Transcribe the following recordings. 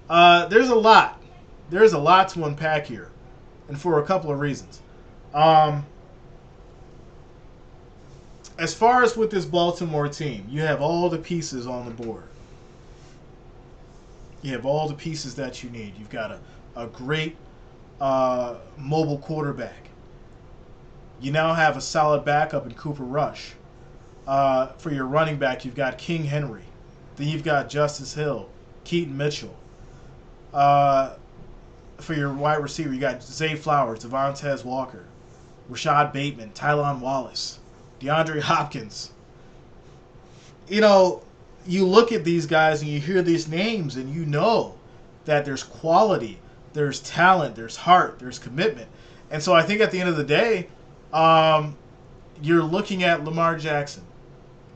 There's a lot. There's a lot to unpack here, and for a couple of reasons. Um, as far as with this Baltimore team, you have all the pieces on the board. You have all the pieces that you need. You've got a great mobile quarterback. You now have a solid backup in Cooper Rush. For your running back, you've got King Henry. Then you've got Justice Hill, Keaton Mitchell. Uh, for your wide receiver, you got Zay Flowers, Devontae Walker, Rashad Bateman, Tylan Wallace, DeAndre Hopkins. You know, you look at these guys and you hear these names and you know that there's quality, there's talent, there's heart, there's commitment. And so I think at the end of the day, um, you're looking at Lamar Jackson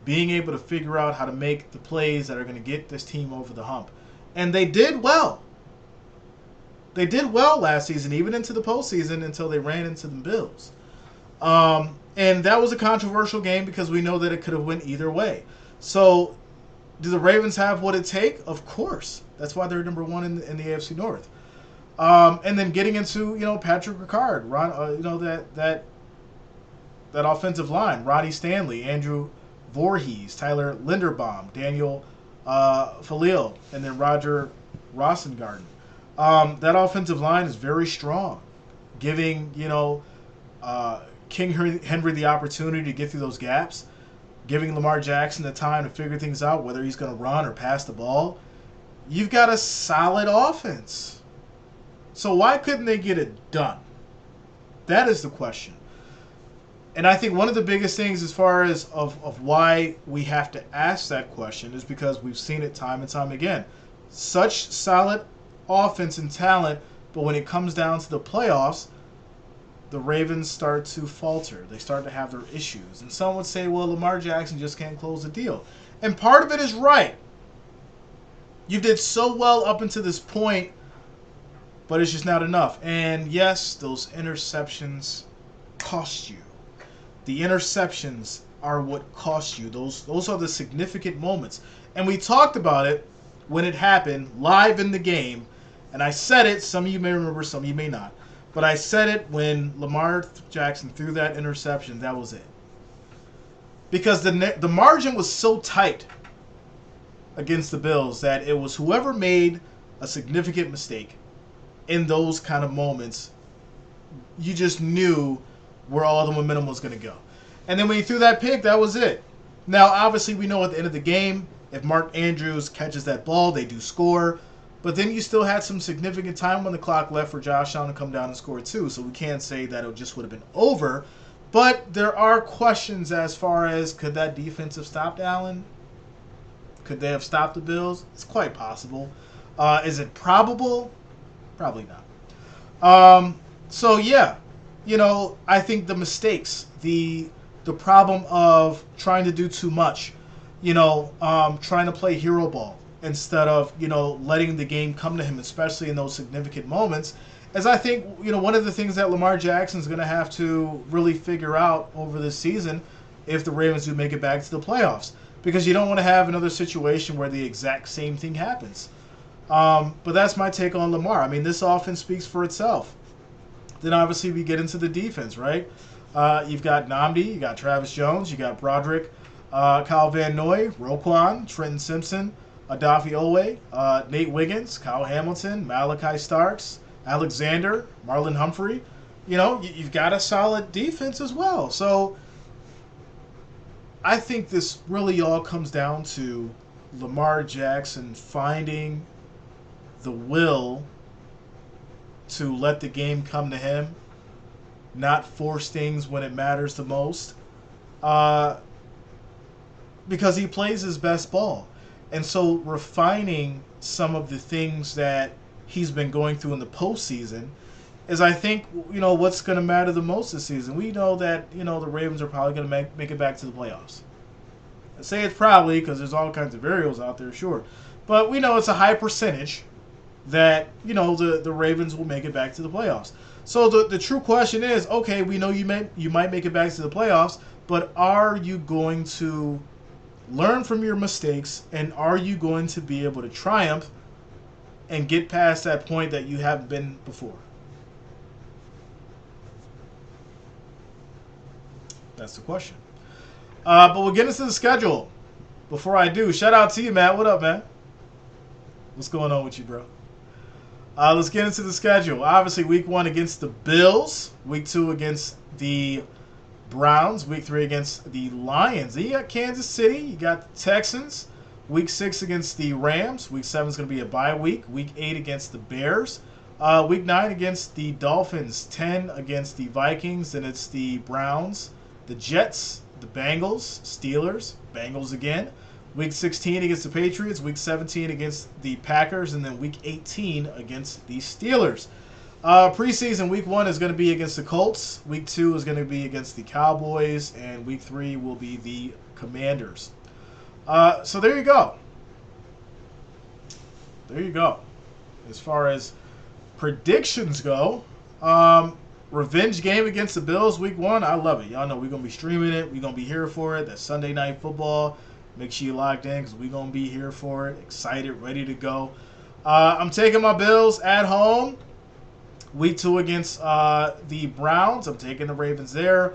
being able to figure out how to make the plays that are going to get this team over the hump. And they did well. They did well last season, even into the postseason, until they ran into the Bills. And that was a controversial game because we know that it could have went either way. So, do the Ravens have what it takes? Of course. That's why they're number one in the AFC North. And then getting into Patrick Ricard, that offensive line, Ronnie Stanley, Andrew Voorhees, Tyler Linderbaum, Daniel Falil, and then Roger Rosengarten. That offensive line is very strong, giving King Henry the opportunity to get through those gaps, giving Lamar Jackson the time to figure things out, whether he's going to run or pass the ball. You've got a solid offense. So why couldn't they get it done? That is the question. And I think one of the biggest things as far as of why we have to ask that question is because we've seen it time and time again. Such solid offense and talent, but when it comes down to the playoffs, the Ravens start to falter. They start to have their issues. And some would say, well, Lamar Jackson just can't close the deal. And part of it is right. You did so well up until this point, but it's just not enough. And yes, those interceptions cost you. The interceptions are what cost you. Those are the significant moments. And we talked about it when it happened live in the game. And I said it, some of you may remember, some of you may not. But I said it when Lamar Jackson threw that interception, that was it. Because the margin was so tight against the Bills that it was whoever made a significant mistake in those kind of moments, you just knew where all the momentum was going to go. And then when he threw that pick, that was it. Now, obviously, we know at the end of the game, if Mark Andrews catches that ball, they do score. But then you still had some significant time on the clock left for Josh Allen to come down and score too. So we can't say that it just would have been over. But there are questions as far as could that defense have stopped Allen? Could they have stopped the Bills? It's quite possible. Is it probable? Probably not. So yeah, I think the mistakes, the problem of trying to do too much, trying to play hero ball instead of letting the game come to him, especially in those significant moments, as I think one of the things that Lamar Jackson's going to have to really figure out over this season if the Ravens do make it back to the playoffs, because you don't want to have another situation where the exact same thing happens. But that's my take on Lamar. I mean, this offense speaks for itself. Then obviously we get into the defense, right? You've got Nnamdi, you got Travis Jones, you got Broderick, Kyle Van Noy, Roquan, Trenton Simpson, Adafi Owe, Nate Wiggins, Kyle Hamilton, Malachi Starks, Alexander, Marlon Humphrey. You've got a solid defense as well. So I think this really all comes down to Lamar Jackson finding the will to let the game come to him, not force things when it matters the most, because he plays his best ball. And so refining some of the things that he's been going through in the postseason is, I think, what's going to matter the most this season. We know that, the Ravens are probably going to make it back to the playoffs. I say it's probably because there's all kinds of variables out there, sure. But we know it's a high percentage that, the Ravens will make it back to the playoffs. So the true question is, okay, we know you might make it back to the playoffs, but are you going to learn from your mistakes, and are you going to be able to triumph and get past that point that you haven't been before? That's the question. But we'll get into the schedule. Before I do, shout out to you, Matt. What up, man? What's going on with you, bro? Let's get into the schedule. Obviously, week 1 against the Bills. Week 2 against the Browns. Week 3 against the Lions. Then you got Kansas City. You got the Texans. Week 6 against the Rams. Week 7 is going to be a bye week. Week 8 against the Bears. Week 9 against the Dolphins. 10 against the Vikings. And it's the Browns, the Jets, the Bengals, Steelers, Bengals again. Week 16 against the Patriots. Week 17 against the Packers. And then Week 18 against the Steelers. Preseason, Week 1 is going to be against the Colts. Week 2 is going to be against the Cowboys. And Week 3 will be the Commanders. So there you go. There you go. As far as predictions go, revenge game against the Bills Week 1. I love it. Y'all know we're going to be streaming it. We're going to be here for it. That's Sunday Night Football. Make sure you logged in because we're going to be here for it. Excited, ready to go. I'm taking my Bills at home. Week 2 against the Browns. I'm taking the Ravens there.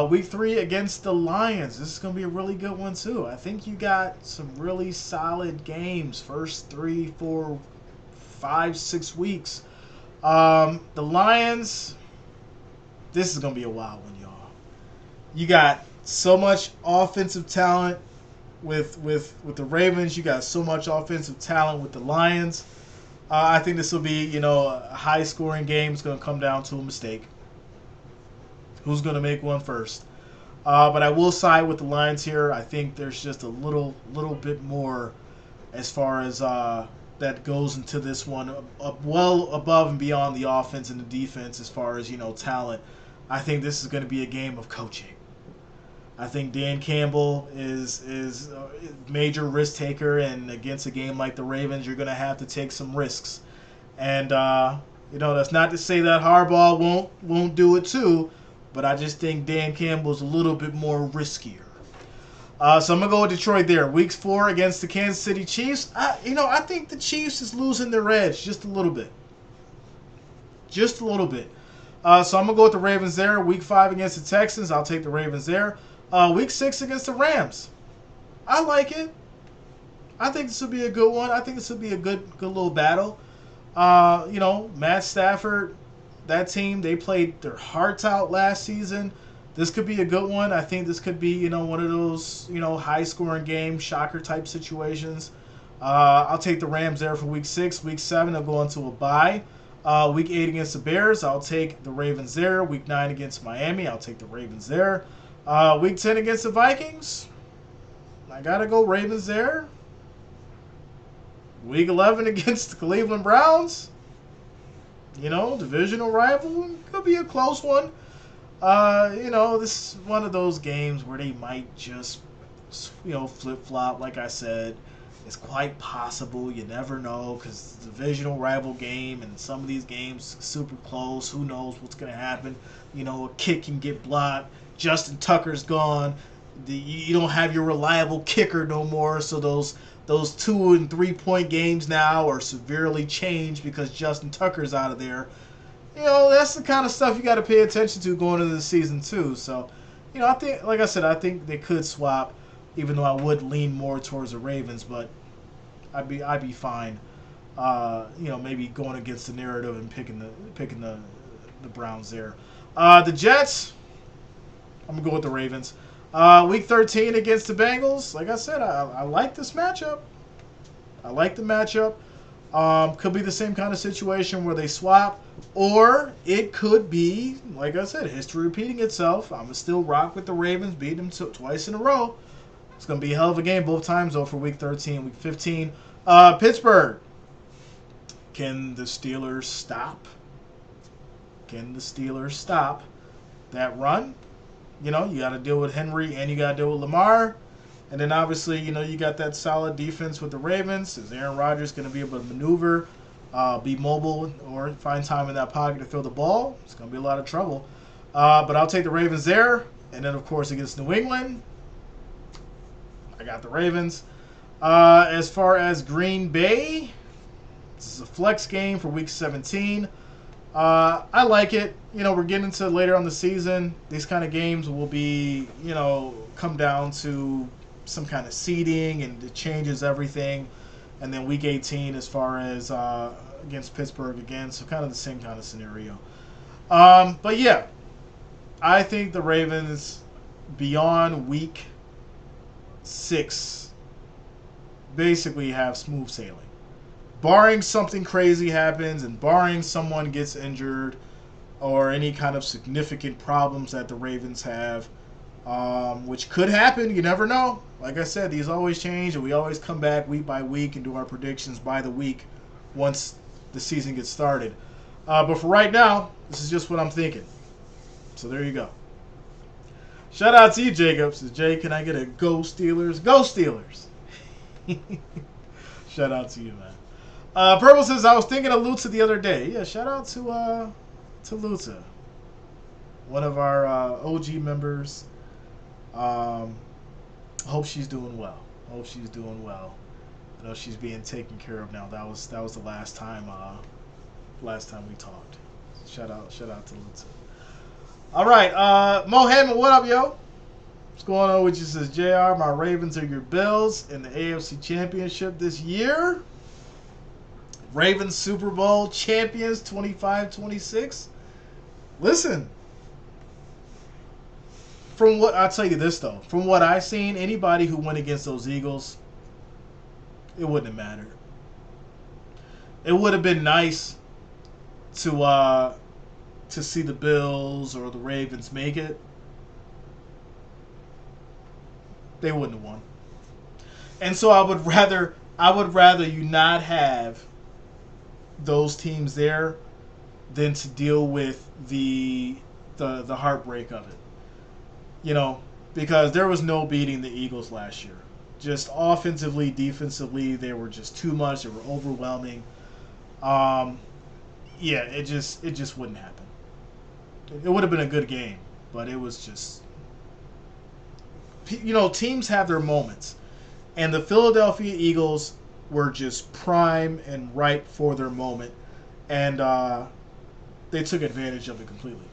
Week 3 against the Lions. This is going to be a really good one, too. I think you got some really solid games. First 3, 4, 5, 6 weeks. The Lions, this is going to be a wild one, y'all. You got so much offensive talent with the Ravens. You got so much offensive talent with the Lions. I think this will be, a high-scoring game. It's going to come down to a mistake. Who's going to make one first? But I will side with the Lions here. I think there's just a little bit more as far as that goes into this one, well above and beyond the offense and the defense as far as, talent. I think this is going to be a game of coaching. I think Dan Campbell is a major risk taker, and against a game like the Ravens, you're going to have to take some risks. And that's not to say that Harbaugh won't do it too, but I just think Dan Campbell's a little bit more riskier. So I'm going to go with Detroit there. Week 4 against the Kansas City Chiefs. I think the Chiefs is losing their edge just a little bit. Just a little bit. So I'm going to go with the Ravens there. Week 5 against the Texans. I'll take the Ravens there. Week 6 against the Rams. I like it. I think this will be a good one. I think this will be a good little battle. Matt Stafford, that team, they played their hearts out last season. This could be a good one. I think this could be, one of those, high-scoring game, shocker-type situations. I'll take the Rams there for Week 6. Week 7, they'll go into a bye. Week 8 against the Bears, I'll take the Ravens there. Week 9 against Miami, I'll take the Ravens there. Week 10 against the Vikings, I got to go Ravens there. Week 11 against the Cleveland Browns, divisional rival, could be a close one. This is one of those games where they might just, flip-flop, like I said. It's quite possible. You never know because it's a divisional rival game, and some of these games super close. Who knows what's going to happen? A kick can get blocked. Justin Tucker's gone. You don't have your reliable kicker no more, so those 2 and 3 point games now are severely changed because Justin Tucker's out of there. That's the kind of stuff you got to pay attention to going into the season too. So, I think, like I said, I think they could swap, even though I would lean more towards the Ravens, but I'd be fine. Maybe going against the narrative and picking the Browns there. The Jets, I'm gonna go with the Ravens. Week 13 against the Bengals. Like I said, I like this matchup. I like the matchup. Could be the same kind of situation where they swap, or it could be, like I said, history repeating itself. I'm going to still rock with the Ravens, beat them twice in a row. It's going to be a hell of a game both times, though, for Week 13, Week 15. Pittsburgh. Can the Steelers stop? Can the Steelers stop that run? You got to deal with Henry and you got to deal with Lamar. And then obviously, you got that solid defense with the Ravens. Is Aaron Rodgers going to be able to maneuver, be mobile, or find time in that pocket to throw the ball? It's going to be a lot of trouble. But I'll take the Ravens there. And then, of course, against New England, I got the Ravens. As far as Green Bay, This is a flex game for Week 17. I like it. We're getting into later on the season. These kind of games will be, come down to some kind of seeding, and it changes everything. And then Week 18 as far as against Pittsburgh again, so kind of the same kind of scenario. But yeah, I think the Ravens beyond Week 6 basically have smooth sailing. Barring something crazy happens and barring someone gets injured or any kind of significant problems that the Ravens have, which could happen. You never know. Like I said, these always change, and we always come back week by week and do our predictions by the week once the season gets started. But for right now, this is just what I'm thinking. So there you go. Shout out to you, Jacob. Says, Jay, can I get a Go Steelers? Go Steelers! Shout out to you, man. Purple says, I was thinking of Luta the other day. Yeah, shout out to Luta. One of our OG members. Hope she's doing well. I know she's being taken care of now. That was the last time we talked. Shout out to Luta. All right, Mohammed, what up, yo? What's going on with you? Says JR, my Ravens are your Bills in the AFC Championship this year. Ravens Super Bowl champions 25-26. Listen, from what I'll tell you this though, from what I've seen, anybody who went against those Eagles, it wouldn't have mattered. It would have been nice to see the Bills or the Ravens make it. They wouldn't have won. And so I would rather you not have those teams there than to deal with the heartbreak of it. Because there was no beating the Eagles last year. Just offensively, defensively, they were just too much. They were overwhelming. Yeah, it just wouldn't happen. It would have been a good game, but it was just, teams have their moments, and the Philadelphia Eagles were just prime and ripe for their moment, and they took advantage of it completely.